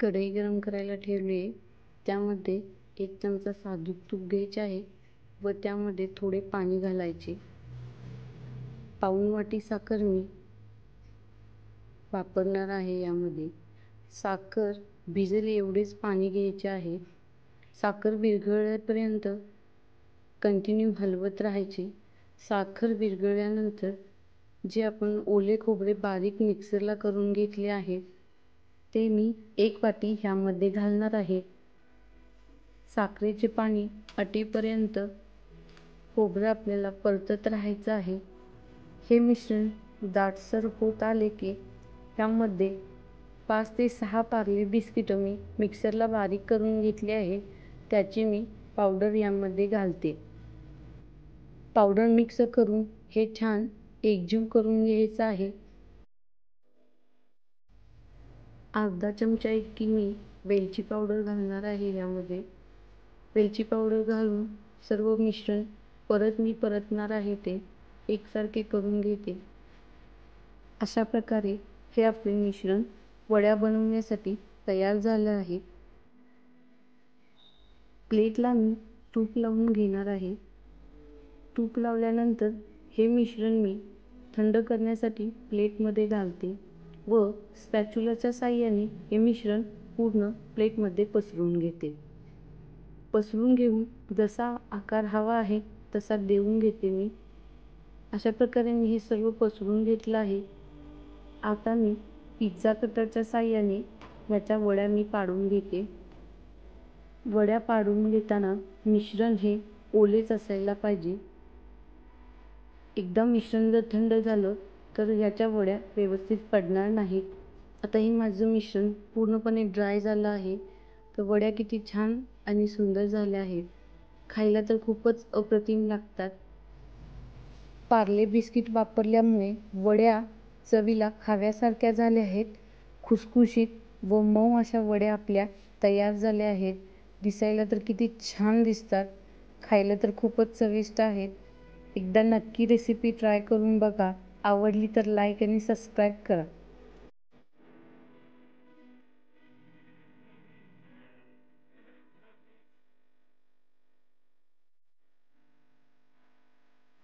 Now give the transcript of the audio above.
कढई गरम करायला ठेवली आहे. त्यामध्ये 1 चमचा साजूक तूप घ्यायचे आहे व त्यामध्ये थोडे पाणी घालायचे. पाऊण वाटी साखर मी वापरणार आहे. यामध्ये साखर भिजेल एवढेच पाणी घ्यायचे आहे. साखर विरघळेपर्यंत कंटिन्यू हलवत राहायचे. साखर विरघळल्यानंतर जे आपण ओले खोबरे बारीक मिक्सरला करून घेतले आहे ते मी 1 वाटी ह्यामध्ये घालणार आहे. साखरेचे पाणी आटेपर्यंत खोबरं आपल्याला परतत राहायचं आहे. हे मिश्रण दाटसर होत आले की त्यामध्ये 5 ते 6 पार्ले बिस्किट मी मिक्सरला बारीक करून घेतले आहे. त्याची मी पावडर यामध्ये घालते. पावडर मिक्स करून हे छान एकजीव करून घ्यायचं आहे. अर्धा चमचा इतकी मी वेलची पावडर घालणार आहे. यामध्ये वेलची पावडर घालून सर्व मिश्रण परत मी परतणार आहे. ते एकसारखे करून घेते. अशा प्रकारे हे आपले मिश्रण वड्या बनवण्यासाठी तयार झालं आहे. प्लेटला मी तूप लावून घेणार आहे. तूप लावल्यानंतर हे मिश्रण मी थंड करण्यासाठी प्लेटमध्ये घालते व स्पॅच्युलाच्या साहाय्याने हे मिश्रण पूर्ण प्लेटमध्ये पसरवून घेते. पसरवून घेऊन जसा आकार हवा आहे तसा देऊन घेते मी. अशा प्रकारे मी हे सर्व पसरवून घेतलं आहे. आता मी पिझ्झा कटरच्या साहाय्याने याच्या वड्या मी पाडून घेते. वड्या पाडून घेताना मिश्रण हे ओलेच असायला पाहिजे. एकदा मिश्रण जर थंड झालं तर याच्या वड्या व्यवस्थित पडणार नाहीत. आता हे माझं मिश्रण पूर्णपणे ड्राय झालं आहे. तर वड्या किती छान आणि सुंदर झाल्या आहेत. खायला तर खूपच अप्रतिम लागतात. पार्ले बिस्किट वापरल्यामुळे वड्या चवीला खाव्यासारख्या झाल्या आहेत. खुसखुशीत व मऊ अशा वड्या आपल्या तयार झाल्या आहेत. दिसायला तर किती छान दिसतात. खायला तर खूपच चविष्ट आहेत. एकदा नक्की रेसिपी ट्राय करून बघा. आवडली तर लाईक आणि सबस्क्राईब करा.